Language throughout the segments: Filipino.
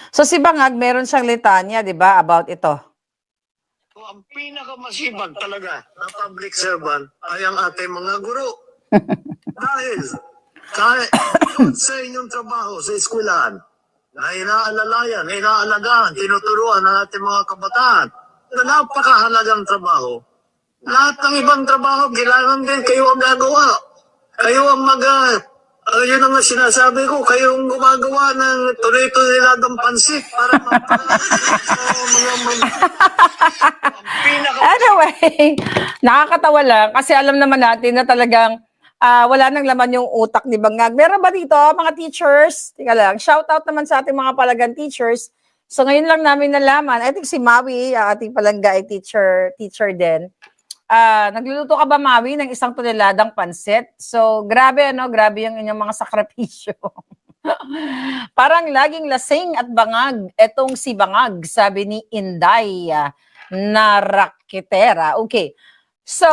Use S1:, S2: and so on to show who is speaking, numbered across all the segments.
S1: So si Bangag, meron siyang litanya, di ba, about ito.
S2: So, ang pinakamasibag talaga na public servant ay ang ating mga guro. Dahil kahit sa inyong trabaho sa eskwelahan, na inaalalayan, inaalagaan, tinuturuan ng ating mga kabataan na napakahalagang trabaho. Lahat ng ibang trabaho, kailangan din kayo ang gagawa. Kayo ang yun ang sinasabi ko, kayo ang gumagawa ng tuloy-tuloy pansit para
S1: Anyway, nakakatawa lang kasi alam naman natin na talagang wala nang laman yung utak ni Bangag. Meron ba dito, mga teachers? Tika lang, shout out naman sa ating mga palagan teachers. So ngayon lang namin nalaman, I think si Maui, ating palangga ay teacher din. Nagluluto ka ba, Maui, ng 1 toneladang pansit? So, grabe, grabe yung inyong mga sakripisyo. Parang laging lasing at bangag. Etong si Bangag, sabi ni Inday na raketera. Okay. So,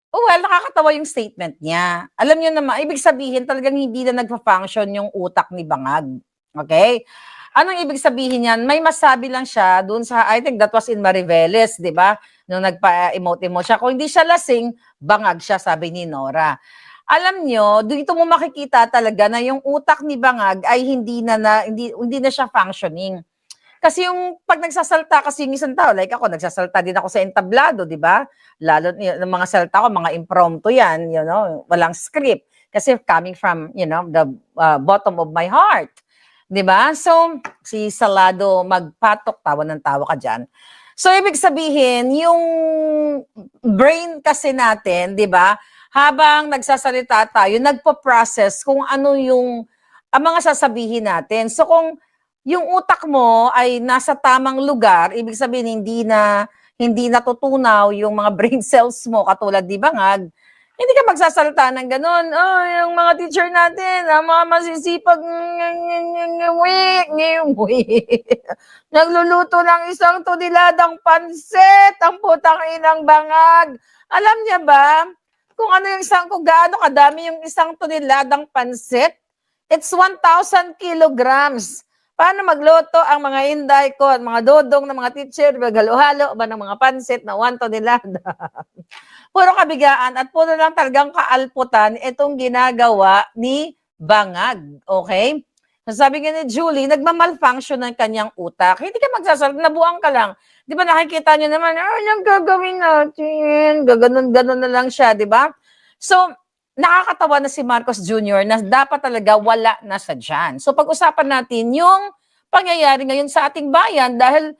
S1: well, nakakatawa yung statement niya. Alam niyo naman, ibig sabihin talagang hindi na nagpa-function yung utak ni Bangag. Okay? Anong ibig sabihin yan? May masabi lang siya dun sa, I think that was in Mariveles, di ba? Nung nagpa-emote-emote siya. Kung hindi siya lasing, bangag siya, sabi ni Nora. Alam nyo, dito mo makikita talaga na yung utak ni Bangag ay hindi na siya functioning. Kasi yung pag nagsasalta kasi yung isang tao, like ako, nagsasalta din ako sa entablado, di ba? Lalo yung mga salta ko, mga impromptu yan, walang script. Kasi coming from, the bottom of my heart. Di ba? So, si Salado magpatok, tawa ng tawa ka dyan. So, ibig sabihin, yung brain kasi natin, di ba, habang nagsasalita tayo, nagpo-process kung ano yung mga sasabihin natin. So, kung yung utak mo ay nasa tamang lugar, ibig sabihin hindi natutunaw yung mga brain cells mo katulad di Bangag, hindi ka magsasalita ng ganun. Yung mga teacher natin, ang mga masisipag nagluluto ng 1 toneladang pansit, ang putang inang Bangag. Alam niya ba kung gaano kadami yung 1 toneladang pansit? It's 1,000 kilograms. Paano magluto ang mga inday ko at mga dodong ng mga teacher, maghalo-halo ba ng mga pansit na 1 tonelada? Puro kabigaan at puro lang talagang kaalputan itong ginagawa ni Bangag. Okay? Sabi nga ni Julie, nagmamalfunction ng kanyang utak. Hindi ka magsasalita, nabuang ka lang. Di ba nakikita niyo naman, anong gagawin natin? Gaganon-ganon na lang siya, di ba? So, nakakatawa na si Marcos Jr. na dapat talaga wala na sa dyan. So pag-usapan natin yung pangyayari ngayon sa ating bayan dahil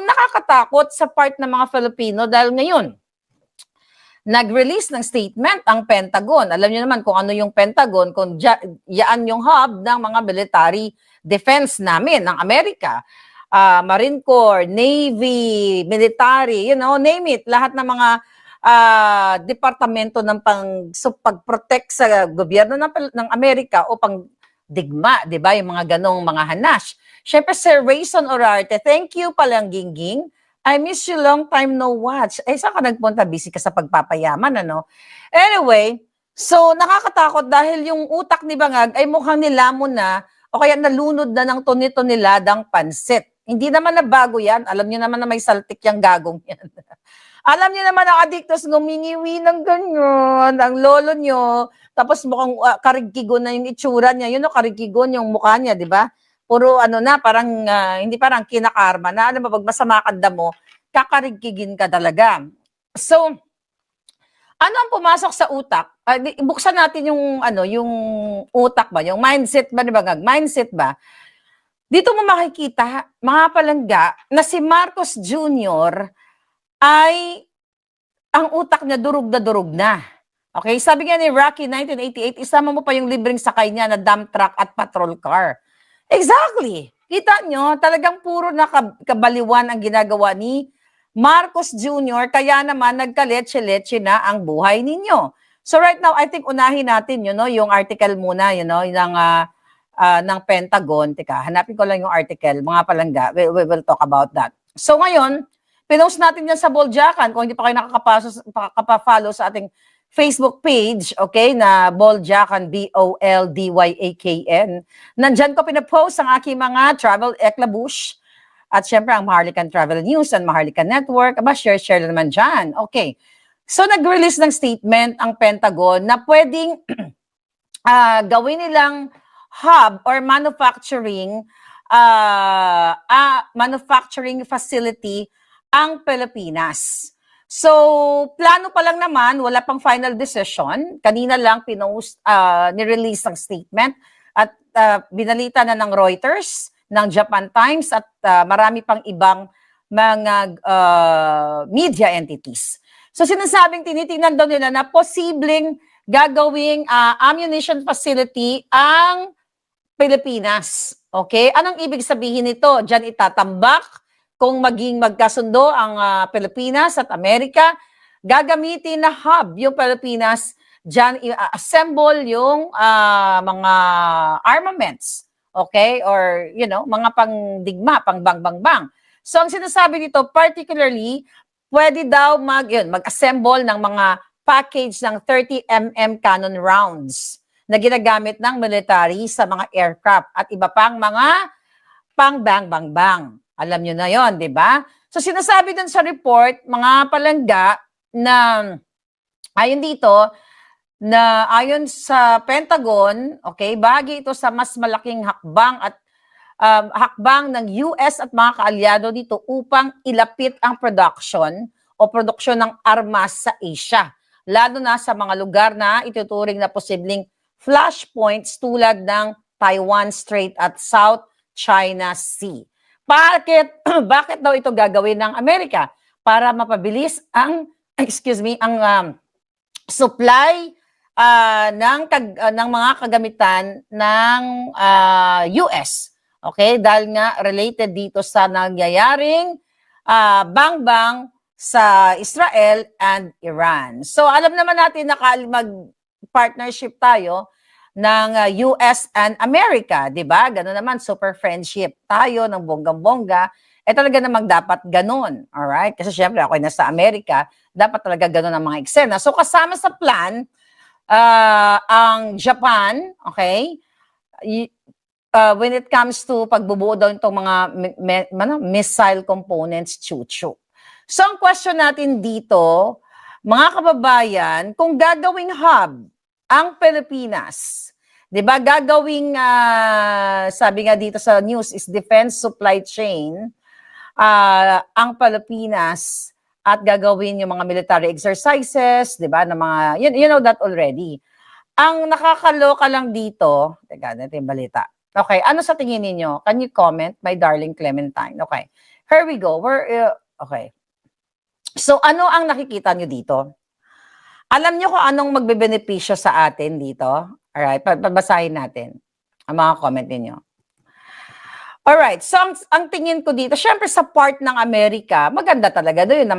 S1: nakakatakot sa part ng mga Filipino dahil ngayon nag-release ng statement ang Pentagon. Alam niyo naman kung ano yung Pentagon, kung yaan yung hub ng mga military defense namin ng Amerika. Marine Corps, Navy, military, name it, lahat ng mga departamento ng pag-protect sa gobyerno ng Amerika o pang digma, di ba? Yung mga ganong mga hanash. Siyempre, Sir Rayson Orarte, thank you palang Gingging. I miss you long time no watch. Saan ka nagpunta? Busy ka sa pagpapayaman, ano? Anyway, so nakakatakot dahil yung utak ni Bangag ay mukhang nilamon na o kaya nalunod na ng toni-toniladang pansit. Hindi naman na bago yan. Alam niyo naman na may saltik yung gagong yan. Alam niyo naman ang adiktos ngumingiwi ng ganyan, ang lolo niyo, tapos mukhang karikigon na yung itsura niya, karikigon yung mukha niya, di ba? Puro parang, hindi parang kinakarma na, pag masama kanda mo, kakarigigin ka talaga. So, ano ang pumasok sa utak? Buksan natin yung utak ba, yung mindset ba, di ba? Mindset ba? Dito mo makikita, mga palangga, na si Marcos Jr., ay ang utak niya durug na. Okay? Sabi nga ni Rocky 1988, isama mo pa yung libreng sakay niya na dump truck at patrol car. Exactly. Kita nyo, talagang puro na kabaliwan ang ginagawa ni Marcos Jr. Kaya naman nagkaletse-letse na ang buhay ninyo. So right now, I think unahin natin yung article muna, ng Pentagon. Teka, hanapin ko lang yung article, mga palangga. We will talk about that. So ngayon, pinost natin yan sa Boljakan. Kung hindi pa kayo nakaka-follow sa ating Facebook page, okay, na Boldyakan, Boldyakan. Nandyan ko pinapost ang aking mga travel eklabush. At syempre, ang Maharlikan Travel News and Maharlikan Network. Aba, share na naman dyan. Okay. So, nag-release ng statement ang Pentagon na pwedeng gawin nilang hub or manufacturing facility ang Pilipinas. So, plano pa lang naman, wala pang final decision. Kanina lang nirelease ang statement at binalita na ng Reuters, ng Japan Times at marami pang ibang mga media entities. So, sinasabing tinitingnan daw nila na posibleng gagawing ammunition facility ang Pilipinas. Okay? Anong ibig sabihin nito? Diyan itatambak kung maging magkasundo ang Pilipinas at Amerika, gagamitin na hub yung Pilipinas, dyan i-assemble yung mga armaments, okay? Or, mga pangdigma, pang-bang-bang-bang. So, ang sinasabi dito, particularly, pwede daw mag-assemble ng mga package ng 30mm cannon rounds na ginagamit ng military sa mga aircraft at iba pang mga pang-bang-bang-bang. Alam nyo na yon, di ba? So, sinasabi dun sa report, mga palangga, na ayon dito, na ayon sa Pentagon, okay, bahagi ito sa mas malaking hakbang at hakbang ng US at mga kaalyado dito upang ilapit ang production ng armas sa Asia. Lalo na sa mga lugar na ituturing na posibleng flashpoints tulad ng Taiwan Strait at South China Sea. Bakit daw ito gagawin ng Amerika? Para mapabilis ang supply ng mga kagamitan ng US. Okay? Dahil nga related dito sa nangyayaring bang-bang sa Israel and Iran. So alam naman natin na mag-partnership tayo ng US and America, di ba? Ganun naman, super friendship tayo ng bonggang-bongga. Talaga namang dapat ganun, alright? Kasi syempre, ako ay nasa Amerika, dapat talaga ganun ang mga eksena. So, kasama sa plan, ang Japan, okay? When it comes to pagbubuo daw itong mga missile components, chuchu. So, ang question natin dito, mga kababayan, kung gagawing hub, ang Pilipinas, 'di ba? Gagawing sabi nga dito sa news is defense supply chain ang Pilipinas at gagawin yung mga military exercises, 'di ba? Na mga you know that already. Ang nakakaloka lang dito, teka, natin yung balita. Okay, ano sa tingin niyo? Can you comment, my darling Clementine? Okay. Here we go. Okay. So ano ang nakikita niyo dito? Alam niyo kung anong magbebenepisyo sa atin dito? Alright, babasahin natin ang mga comment ninyo. Alright, so ang tingin ko dito, syempre sa part ng Amerika, maganda talaga doon na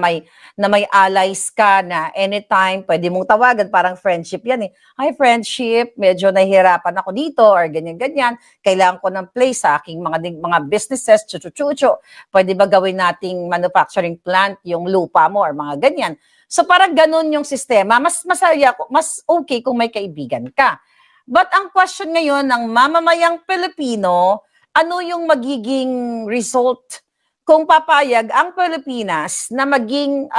S1: may allies ka na anytime pwede mong tawagan, parang friendship yan eh. Hi friendship, medyo nahihirapan ako dito or ganyan-ganyan. Kailangan ko ng place sa aking mga businesses, chuchu-chuchu. Pwede ba gawin nating manufacturing plant yung lupa mo or mga ganyan. So parang ganun yung sistema, mas masaya, mas okay kung may kaibigan ka. But ang question ngayon ng mamamayang Pilipino, ano yung magiging result kung papayag ang Pilipinas na maging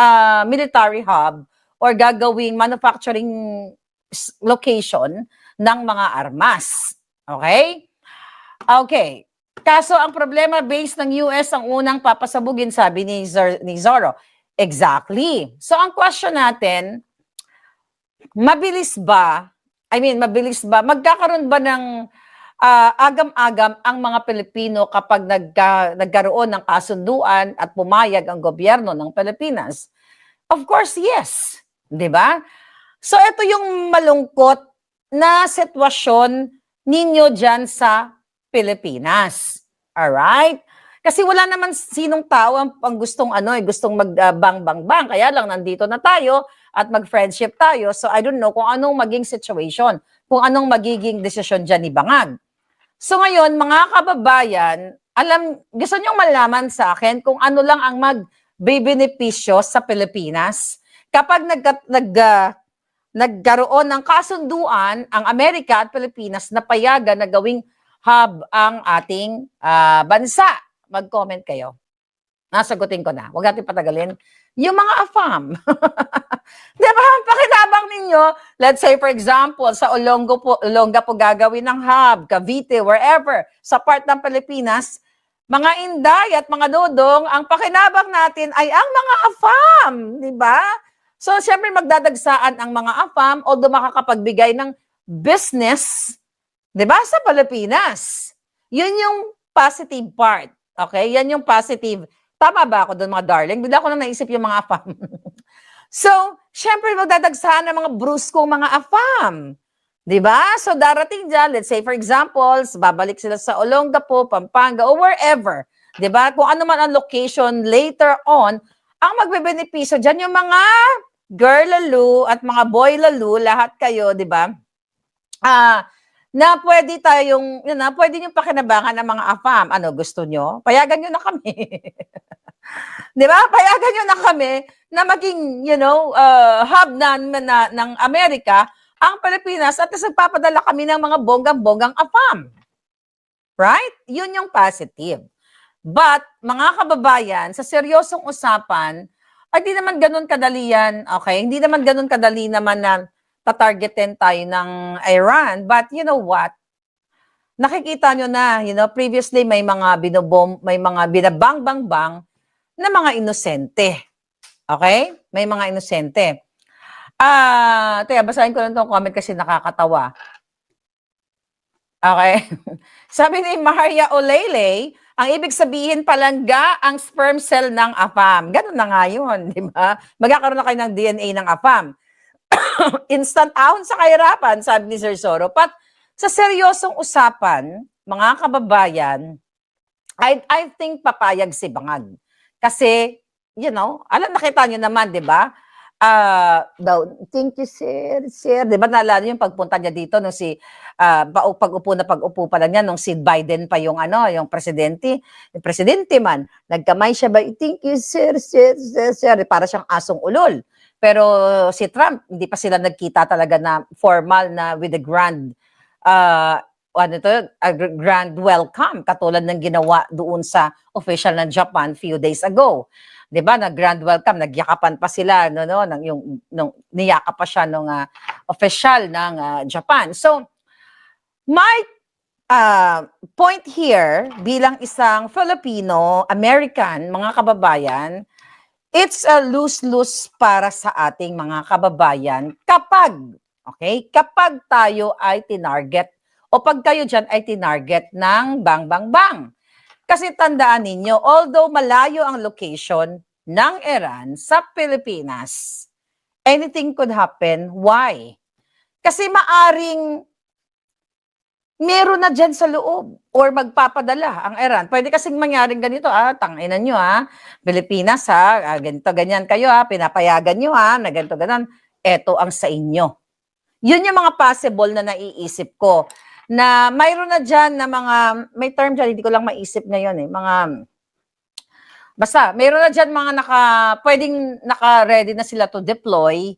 S1: military hub or gagawing manufacturing location ng mga armas? Okay? Okay. Kaso ang problema base ng US ang unang papasabugin, sabi ni Zorro. Exactly. So, ang question natin, mabilis ba, magkakaroon ba ng agam-agam ang mga Pilipino kapag nagkaroon ng kasunduan at pumayag ang gobyerno ng Pilipinas? Of course, yes. Di ba? So, ito yung malungkot na sitwasyon ninyo dyan sa Pilipinas. Alright? Kasi wala naman sinong tao ang gustong gustong mag-bang-bang-bang. Kaya lang nandito na tayo at mag-friendship tayo. So I don't know kung anong maging situation, kung anong magiging desisyon dyan ni Bangag. So ngayon, mga kababayan, gusto niyong malaman sa akin kung ano lang ang magbebenepisyo sa Pilipinas kapag nagkaroon ng kasunduan ang Amerika at Pilipinas na payagan na gawing hub ang ating bansa. Mag-comment kayo. Nasagutin ko na. Huwag natin patagalin. Yung mga AFAM. Di ba? Pakinabang ninyo, let's say for example, sa Olonga po gagawin ng hub, Cavite, wherever, sa part ng Pilipinas, mga Inday at mga Dodong, ang pakinabang natin ay ang mga AFAM. Di ba? So, syempre magdadagsaan ang mga AFAM, although makakapagbigay ng business, di ba, sa Pilipinas. Yun yung positive part. Okay? Yan yung positive. Tama ba ako doon, mga darling? Bigla ko na naisip yung mga AFAM. So, syempre magdadagsaan ng mga bruskong mga AFAM. Diba? So, darating dyan, let's say for example, babalik sila sa Olongapo, Pampanga, or wherever. Diba? Kung ano man ang location later on, ang magbebenepisyo dyan yung mga girl lalo at mga boy lalo, lahat kayo, diba? Na pwede tayong, pwede nyo pakinabangan ng mga AFAM. Ano, gusto nyo? Payagan nyo na kami. Di ba? Payagan nyo na kami na maging, hub ng Amerika, ang Pilipinas, at nagpapadala kami ng mga bonggang-bonggang AFAM. Right? Yun yung positive. But, mga kababayan, sa seryosong usapan, ay di naman ganun kadali yan, okay? Hindi naman ganun kadali naman na tatargetin tayo ng Iran. But you know what? Nakikita nyo na, previously may mga binabang-bang-bang na mga inosente. Okay? May mga inosente. Teka, basahin ko lang itong comment kasi nakakatawa. Okay? Sabi ni Maria Olele, ang ibig sabihin palangga ang sperm cell ng AFAM. Ganun na nga yun, di ba? Magkakaroon na kayo ng DNA ng AFAM. Instant ahon sa kahirapan, sabi ni Sir Soro. But sa seryosong usapan, mga kababayan, I think papayag si Bangag. Kasi, nakita nyo naman, di ba? Thank you, sir. Di ba naalala yung pagpunta niya dito nung pag-upo pa lang niya nung si Biden pa yung yung presidente man, nagkamay siya ba, thank you, sir. Para siyang asong ulol. Pero si Trump, hindi pa sila nagkita talaga na formal na with the grand grand welcome, katulad ng ginawa doon sa official ng Japan few days ago. 'Di ba? Na grand welcome, nagyakapan pa sila niyakap pa siya nung official ng Japan. So my point here bilang isang Filipino American, mga kababayan, it's a lose-lose para sa ating mga kababayan kapag tayo ay tinarget o pag kayo dyan ay tinarget ng bang-bang-bang. Kasi tandaan ninyo, although malayo ang location ng Iran sa Pilipinas, anything could happen. Why? Kasi maaring meron na dyan sa loob or magpapadala ang Iran. Pwede kasing mangyaring ganito, tanginan nyo Pilipinas ganito, ganyan kayo pinapayagan nyo na ganito, ganan. Eto ang sa inyo. Yun yung mga possible na naiisip ko. Na mayroon na dyan na may term dyan, hindi ko lang maisip ngayon basta, mayroon na dyan mga pwedeng naka-ready na sila to deploy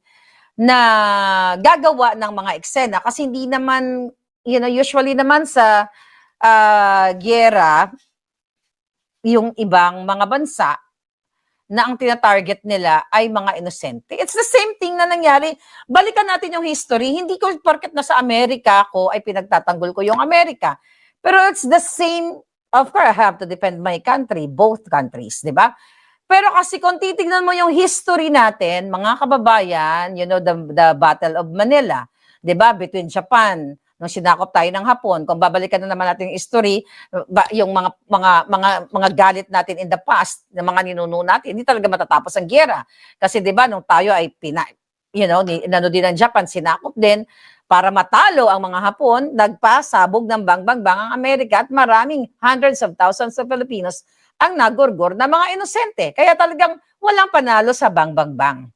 S1: na gagawa ng mga eksena. Kasi hindi naman, usually naman sa giyera, yung ibang mga bansa, na ang tinatarget nila ay mga inosente. It's the same thing na nangyari. Balikan natin yung history. Hindi ko porket nasa Amerika ako ay pinagtatanggol ko yung Amerika. Pero it's the same. Of course, I have to defend my country, both countries, di ba? Pero kasi kung titignan mo yung history natin, mga kababayan, the Battle of Manila, di ba? Between Japan, nung sinakop tayo ng Hapon, kung babalikan na naman natin yung history, yung mga galit natin in the past, ng mga ninuno natin, hindi talaga matatapos ang giyera. Kasi 'di ba nung tayo ay inano din ng Japan, sinakop din para matalo ang mga Hapon, nagpasabog ng bang-bang-bang ang Amerika at maraming hundreds of thousands of Filipinos ang nagurgur na mga inosente. Kaya talagang walang panalo sa bang-bang-bang.